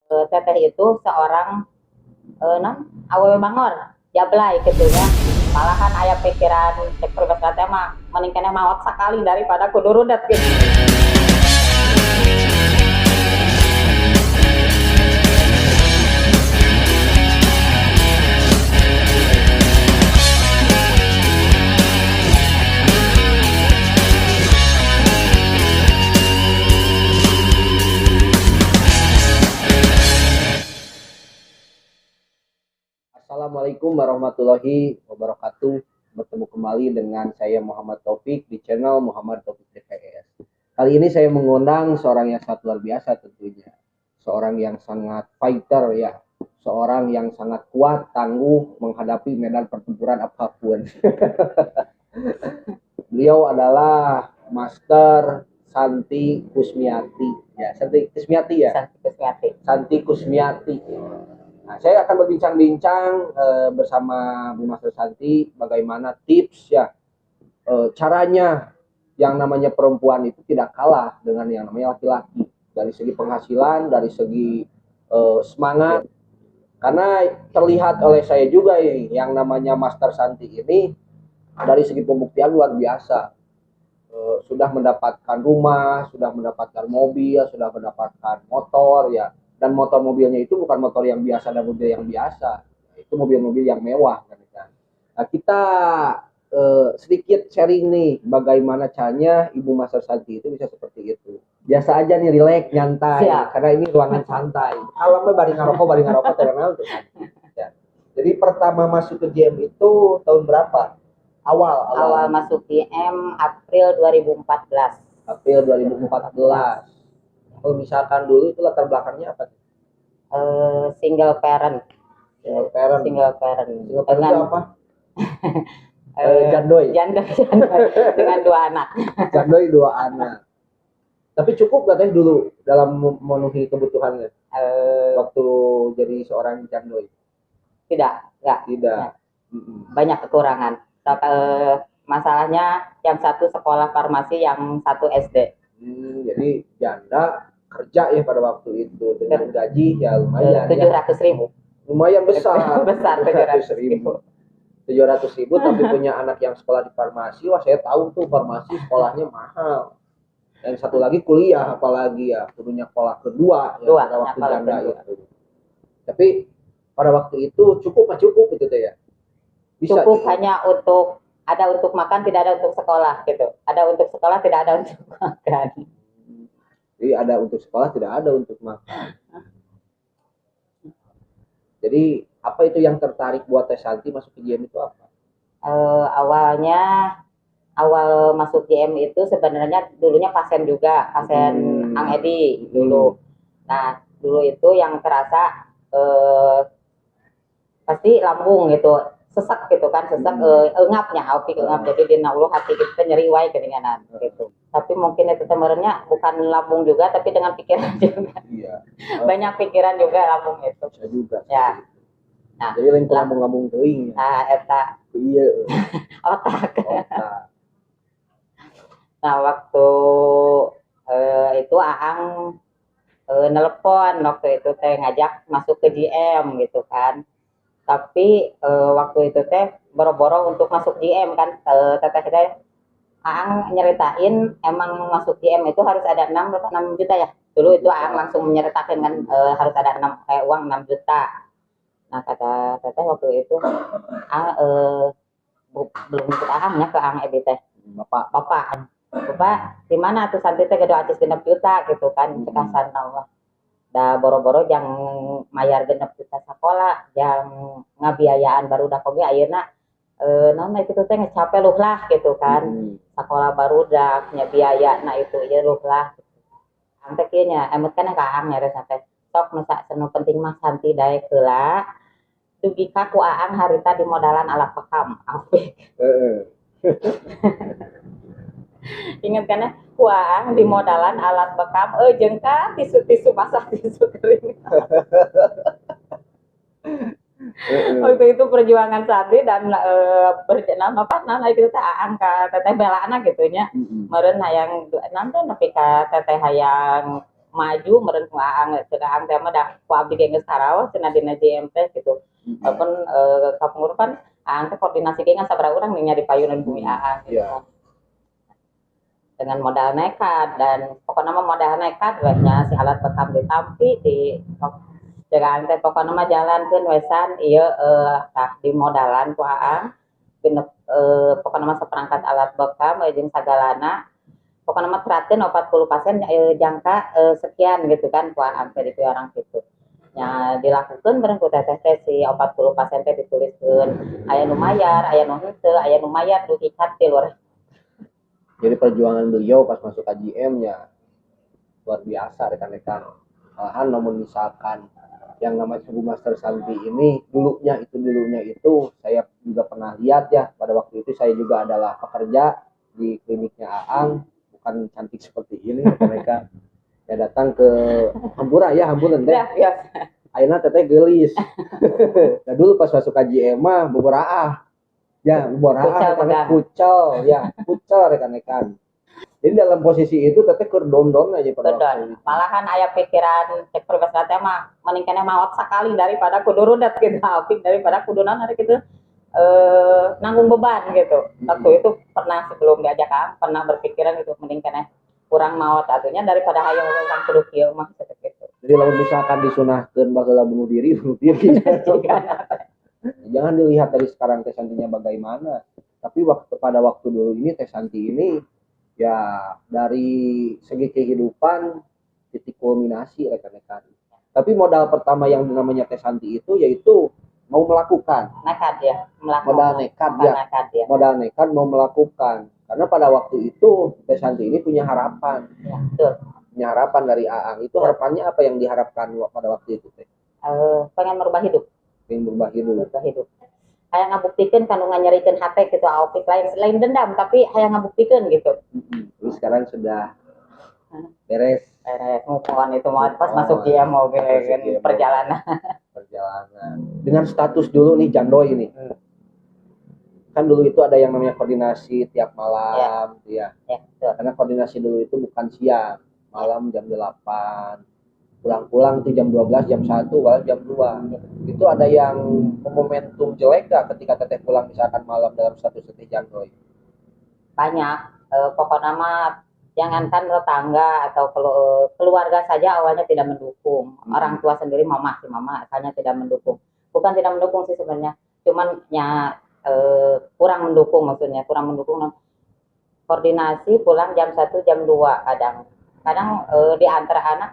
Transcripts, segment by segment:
Teteh itu seorang non awewe bangor jablay gitu ya, malahan aya pikiran cek pribadi teh mah mending keneh maot sakali daripada kudu rudet gitu. Assalamualaikum warahmatullahi wabarakatuh. Bertemu kembali dengan saya Muhammad Taufik di channel Muhammad Taufik TPS. Kali ini saya mengundang seorang yang sangat luar biasa tentunya. Seorang yang sangat fighter ya. Seorang yang sangat kuat, tangguh menghadapi medan pertempuran apapun. Beliau adalah Master Santi Kusmiati. Ya, Santi Kusmiati ya. Santi Kusmiati. Santi Kusmiati. Nah, saya akan berbincang-bincang bersama Bu Master Santi bagaimana tips ya caranya yang namanya perempuan itu tidak kalah dengan yang namanya laki-laki dari segi penghasilan, dari segi semangat. Karena terlihat oleh saya juga ini yang namanya Master Santi ini dari segi pembuktian luar biasa. Sudah mendapatkan rumah, sudah mendapatkan mobil, sudah mendapatkan motor ya. Dan motor mobilnya itu bukan motor yang biasa dan mobil yang biasa, itu mobil-mobil yang mewah kan. Nah, kita sedikit sharing nih bagaimana caranya Ibu Master Santi itu bisa seperti itu. Biasa aja nih, relax, nyantai. Siap. Karena ini ruangan santai. Kalau bari ngarokok terkenal tuh. Ya. Jadi pertama masuk ke GM itu tahun berapa? Awal masuk GM April 2014. April 2014. Kalau misalkan dulu itu latar belakangnya apa? Single parent. Single parent. Single parent. Single parent itu apa? Jandoy. Jandoy dengan 2 anak. Jandoy 2 anak. Tapi cukup nggak teh dulu dalam memenuhi kebutuhannya? Waktu jadi seorang jandoy? Tidak. Tidak. Banyak kekurangan. Masalahnya yang satu sekolah farmasi, yang satu SD. Jadi janda kerja ya pada waktu itu dengan gaji ya lumayan 700.000. Lumayan besar. Besar 700.000. 700.000 tapi punya anak yang sekolah di farmasi. Wah, saya tahu tuh farmasi sekolahnya mahal. Dan satu lagi kuliah, apalagi ya kudunya sekolah kedua ya, pada waktu janda itu. Tapi pada waktu itu cukup gitu deh ya. Bisa cukup gitu. Hanya untuk makan, tidak ada untuk sekolah gitu. Ada untuk sekolah, tidak ada untuk makan. Jadi ada untuk sekolah, tidak ada untuk makan. Jadi apa itu yang tertarik buat Teh Santi masuk ke GM itu apa? Awal masuk GM itu sebenarnya dulunya pasien juga, pasien Ang Edi dulu. Nah dulu itu yang terasa pasti lambung gitu, sesak gitu kan, engapnya, engap, jadi di nauluh hati kita nyeri wae kedinginan gitu. Tapi mungkin itu temernya bukan lambung juga, tapi dengan pikiran juga. Iya. Banyak pikiran juga lambung itu. Bisa juga. Ya. Nah, jadi lain lambung teuing. Nah, eta. Iya. Otak. Nah, waktu itu Aang nelpon waktu itu teh ngajak masuk ke GM gitu kan. Tapi waktu itu teh boro-boro untuk masuk GM kan, teteh teh Aang nyeritain emang masuk GM itu harus ada 6 juta ya. Dulu itu Aang langsung menyeritakan kan harus ada uang 6 juta. Nah kata teteh waktu itu belum ikut Aangnya ke Aang Edi teh. Bapak di mana tuh Santi teh gede acis 6 juta gitu kan, cekasan nama. Da boro-boro yang mayar 6 juta sekolah, yang ngabiayaan baru dah koge ayeuna naon itu teh ngecape luh lah gitu kan. Sekolah baru dah nya biaya nah itu ieu luh lah. Ante kieu nya emut kana ka Aang nyares teh. Sok masa senu penting mah Santi daek heula. Dugi ka ku Aang harita di modalan alat pekam. Apik. Ingat kan ya, Aang di modalan alat bekam, jeung ka tisu basah, tisu kering. Waktu itu perjuangan Santi dan berjenama apa nah itu teh Aang ka teteh belana gitu nya. Meureun hayang nonton nepi ka teteh hayang maju meureun ku aang teh mah da ku abdi ge geus karaos cenah dina JM teh gitu. Walaupun kapengurupan aang teh koordinasi ge ngan sabaraha urang nya di payunan bumi aang gitu. Dengan modal nekat dan pokoknya mah modal nekat wehnya si alat bekam ditampi di jangan teh pokoknya mah jalankeun wesan ieu di modalan ku aang genep pokoknya mah seperangkat alat bekam jeung sagalana pokoknya mah terakeun 40% jangka sekian gitu kan ku aang teh di orang gitu. Ya dilakukan bareng ku teteh teh si 40% teh dituliskeun aya nu mayar, aya nu henteu, aya nu mayar duit ikat ti luar. Jadi perjuangan beliau pas masuk KJM ya luar biasa rekan-rekan. Malahan namun misalkan yang namanya Bu Master Santi ini dulunya itu saya juga pernah lihat ya, pada waktu itu saya juga adalah pekerja di kliniknya Aang, bukan cantik seperti ini rekan-rekan. Ya datang ke Hampura ya, Hampuran teh. Ya. Ayeuna teteh geulis. Nah dulu pas masuk KJM mah beberapa ya, kucel rekan-rekan. Jadi dalam posisi itu teteh keur don-don aja pada waktu itu. Malahan aya pikiran cek pribadi teh mah mending keneh maot sakali daripada kudu rudet gitu, apik daripada kudu naon hari gitu nanggung beban gitu. Waktu itu pernah sebelum diajak pernah berpikiran gitu mending keneh kurang maot atunya daripada hayang urang kudu kieu mah gitu. Jadi lamun misalkan disunahkeun baheula bunuh diri. Jangan dilihat dari sekarang Teh Santinya bagaimana, tapi pada waktu dulu ini Teh Santi ini ya dari segi kehidupan titik kulminasi rekan-rekan. Tapi modal pertama yang namanya Teh Santi itu yaitu mau melakukan. Nekat ya, Modal nekat ya. Modal nekat mau melakukan. Karena pada waktu itu Teh Santi ini punya harapan. Ya, betul. Punya harapan dari Aang. Itu harapannya apa yang diharapkan pada waktu itu Teh? Pengen merubah hidup. Berubah hidup. Hayang ngabuktikeun kanu nganyerikeun hate gitu opik lain dendam tapi hayang ngabuktikeun gitu. Terus sekarang sudah beres. Move on itu mau pas masuk GMO perjalanan. Dengan status dulu nih Jandoy ini. Kan dulu itu ada yang namanya koordinasi tiap malam ya. Karena koordinasi dulu itu bukan siang, malam jam 8. Pulang-pulang tuh jam 12, jam 1, balik jam 2. Itu ada yang momentum jelek gak ketika teteh pulang misalkan malam dalam status teteh Jandoy? Banyak, pokoknya mah jangankan tetangga atau keluarga saja awalnya tidak mendukung. Orang tua sendiri mama asalnya tidak mendukung. Bukan tidak mendukung sih sebenarnya, cuman ya kurang mendukung maksudnya, kurang mendukung. Koordinasi pulang jam 1, jam 2 kadang di antara anak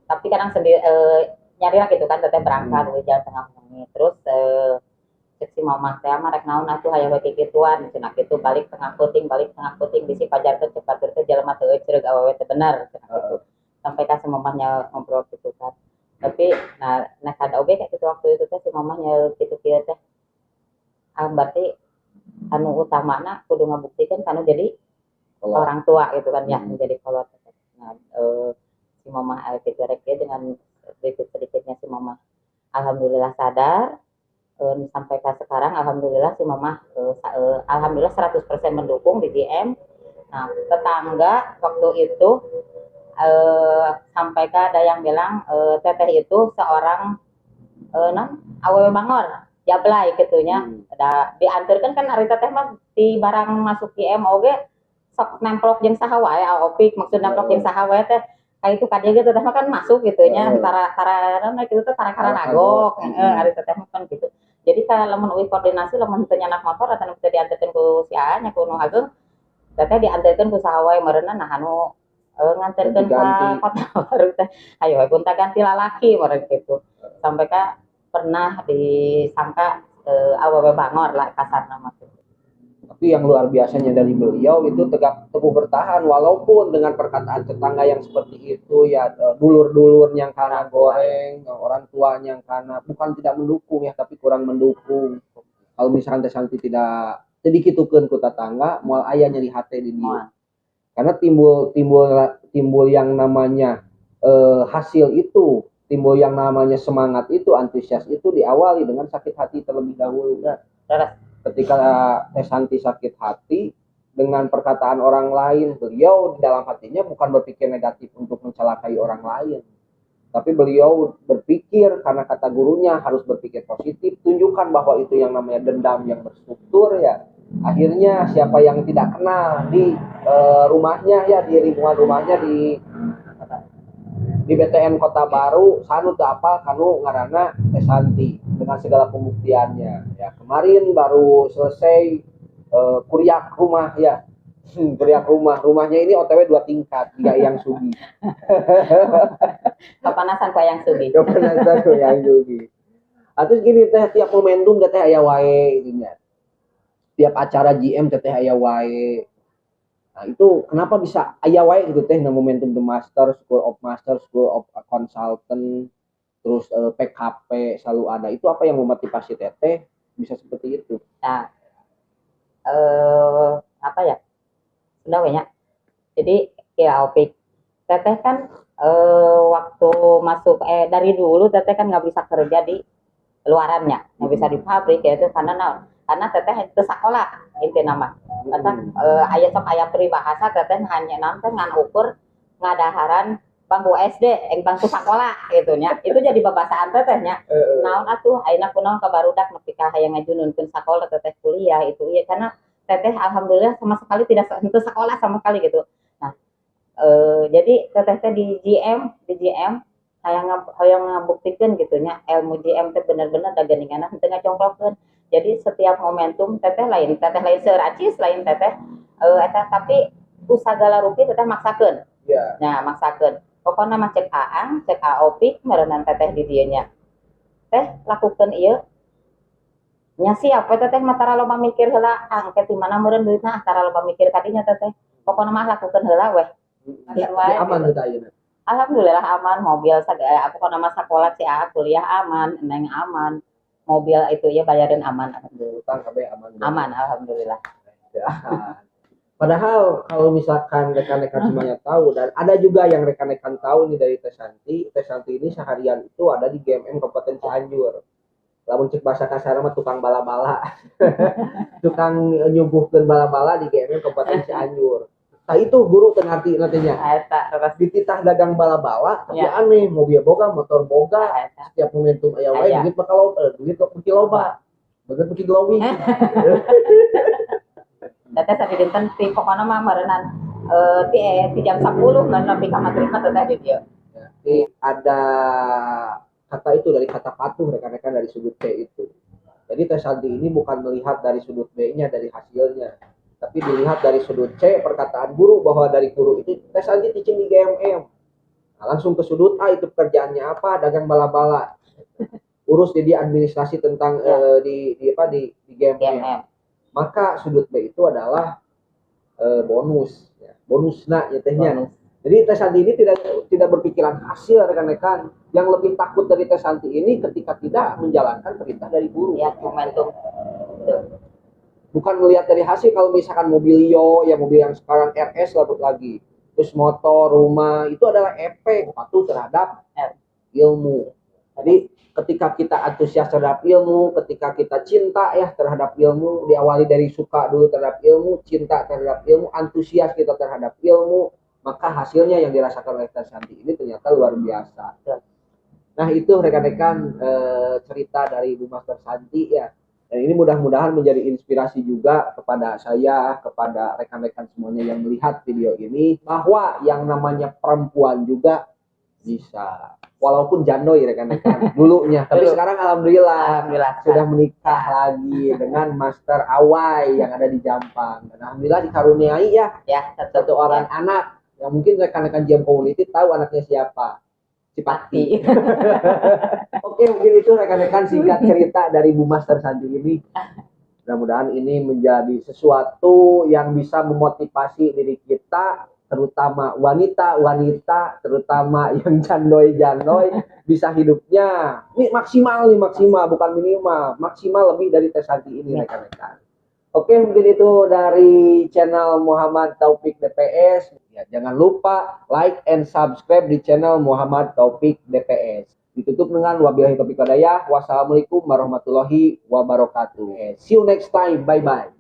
tapi kadang sendiri nyari lah gitu kan teteh berangkat jalan tengah menit terus si mama teh mah rek naon atuh hayang we kikituan cenah kitu balik tengah puting bisi pajarkeun cepat teh jelema teu ceureuh awewe teh bener cenah kitu sampai ka mamahnya ngobrol gitu kan tapi nah kada oge kayak gitu waktu itu teh si mamahnya kitu kieu teh berarti anu utamana kudu ngabuktikeun kanu jadi orang tua gitu kan ya menjadi kolot. Nah si mama gitu rek dengan sedikit-sedikitnya si mama alhamdulillah sadar sampai ke sekarang alhamdulillah si mama alhamdulillah 100% mendukung di GM. Nah tetangga waktu itu sampai ke ada yang bilang teteh itu seorang awewe bangor jablay gitunya diantarkan kan hari teteh mah di barang masuk GM oge sok nemplok jeung saha wae opik maksud nemplok jeung saha wae teh kayak itu kadang gitu teh kan masuk gitunya tara gitu teh tara nagok hari teh kan gitu jadi kalau lamun euy koordinasi lamun teu nyanak motor atau teu diantarkeun ku si A nya ku nu hageung teh diantarkeun ku saha wae meureunna nah anu nganterkeun ka kota baru teh ayo gonta-ganti lalaki meureun gitu sampai ka pernah disangka awewe bangor lah kasarna mah. Tapi yang luar biasanya dari beliau itu teguh bertahan walaupun dengan perkataan tetangga yang seperti itu ya dulur-dulur yang karena goreng orang tuanya yang karena bukan tidak mendukung ya tapi kurang mendukung. Kalau misalkan Teh Santi tidak sedikit tukeun ku tetangga moal aya nyeri hate di dia. Karena timbul yang namanya hasil itu, timbul yang namanya semangat itu, antusias itu diawali dengan sakit hati terlebih dahulu. Ketika Teh Santi sakit hati dengan perkataan orang lain. Beliau di dalam hatinya bukan berpikir negatif untuk mencelakai orang lain, tapi beliau berpikir karena kata gurunya harus berpikir positif, tunjukkan bahwa itu yang namanya dendam yang berstruktur ya. Akhirnya siapa yang tidak kenal di rumahnya ya, di lingkungan rumahnya di BTN Kota Baru sanu teu apa kanu ngaranna Teh Santi dengan segala pembuktiannya ya. Kemarin baru selesai kuriak rumah ya. Kuriak rumahnya ini OTW 2 tingkat, 3 yang sugi. Kepanasan ku yang sugi. Kepanasan ku yang sugi. Terus gini teh, tiap momentum teh aya wae gitu nya. Tiap acara GM teh aya wae. Nah, itu kenapa bisa aya wae gitu teh, nah momentum The Master, School of Master, School of Consultant, terus PKP selalu ada. Itu apa yang memotivasi teteh bisa seperti itu? Nah, apa ya? Sebenarnya. Jadi ya Opik, teteh kan waktu masuk dari dulu teteh kan nggak bisa kerja di luarannya, nggak bisa di pabrik ya itu karena teteh itu sekolah inti nama. Kata ayah sok ayah peribahasa teteh hanya nanti ngan ukur ngadaharan bangku SD, bangku sekolah gitu nya. Itu jadi babasaan tetehnya. Naon atuh ayeuna kunaon ka barudak nepi ka hayang ngajununkeun sakola teteh kuliah itu iya karena teteh alhamdulillah sama sekali tidak sentuh sekolah sama sekali gitu. Nah, jadi teteh di GM hayang ngabuktikeun gitu nya ilmu GM teh bener-bener da geuninganna henteu ngacongklokeun. Jadi setiap momentum teteh lain seuracis lain teteh eta tapi ku sagala rupi teteh maksakeun. Yeah. Nah, maksakeun. Pokona mah cek Aang, cek Opik meureunan teteh di dieu nya. Teh lakukeun ieu. Nya siap we teteh mah tara loba mikir heula angket di mana meureun duitna tara loba mikir ka dinya teteh. Pokona mah lakukeun heula weh. Aman teh ayeuna. Alhamdulillah aman, mobil sagala pokona mah sakola si Aa kuliah aman, neng aman. Mobil itu ya bayarin aman alhamdulillah. Utang kabeh aman. Aman alhamdulillah. Ya. Padahal kalau misalkan rekan-rekan semuanya tahu dan ada juga yang rekan-rekan tahu nih dari Teh Santi ini seharian itu ada di GMM Kabupaten Cianjur. Lamun cek bahasa kasar mah tukang bala-bala. Tukang nyuguhkeun bala-bala di GMM Kabupaten Cianjur. Nah itu guru teu ngarti nantinya. Eta terus Dititah dagang bala-bala tapi ya. aneh, mobil boga, motor boga. Setiap momentum aya wae duit bakal duit beki loba. Bener beki glowing. Teteh tadi dinten ti pokona mah meureunnan ti jam 10 ngan nepi ka magrib mah teteh di dieu. Jadi ada kata itu dari kata patuh rekan-rekan dari sudut B itu. Jadi Teh Santi ini bukan melihat dari sudut B-nya dari hasilnya, tapi dilihat dari sudut C perkataan guru bahwa dari guru itu Teh Santi teaching di GMM. Nah, langsung ke sudut A itu pekerjaannya apa? Dagang bala-bala. Urus jadi administrasi tentang di GMM. Maka sudut B itu adalah bonus ya. Bonusna ya tehnya. Bonus. Jadi Teh Santi ini tidak berpikiran hasil rekan-rekan. Yang lebih takut dari Teh Santi ini ketika tidak menjalankan perintah dari guru. Ya, momentum. Bukan melihat dari hasil. Kalau misalkan mobilio, ya mobil yang sekarang RS lagi. Terus motor, rumah, itu adalah efek patuh terhadap ilmu. Jadi ketika kita antusias terhadap ilmu, ketika kita cinta ya terhadap ilmu, diawali dari suka dulu terhadap ilmu, cinta terhadap ilmu, antusias kita terhadap ilmu, maka hasilnya yang dirasakan oleh Teh Santi ini ternyata luar biasa. Nah itu rekan-rekan cerita dari Bu Master Santi ya. Dan ini mudah-mudahan menjadi inspirasi juga kepada saya, kepada rekan-rekan semuanya yang melihat video ini, bahwa yang namanya perempuan juga bisa. Walaupun jandoi rekan-rekan dulunya, tapi sekarang alhamdulillah sudah menikah lagi dengan Master Awai yang ada di Jampang. Dan alhamdulillah dikaruniai ya satu orang anak yang mungkin rekan-rekan GM Community tahu anaknya siapa. Cipati. Oke, mungkin itu rekan-rekan singkat cerita dari Bu Master Santi ini. Mudah-mudahan ini menjadi sesuatu yang bisa memotivasi diri kita, terutama wanita-wanita, terutama yang jandoi-jandoi, bisa hidupnya ini maksimal bukan minimal, maksimal lebih dari Teh Santi ini rekan-rekan. Oke, mungkin itu dari channel Muhammad Taufik DPS. Ya, jangan lupa like and subscribe di channel Muhammad Taufik DPS. Ditutup dengan wabillahi taufiq walhidayah. Wassalamualaikum warahmatullahi wabarakatuh. See you next time. Bye bye.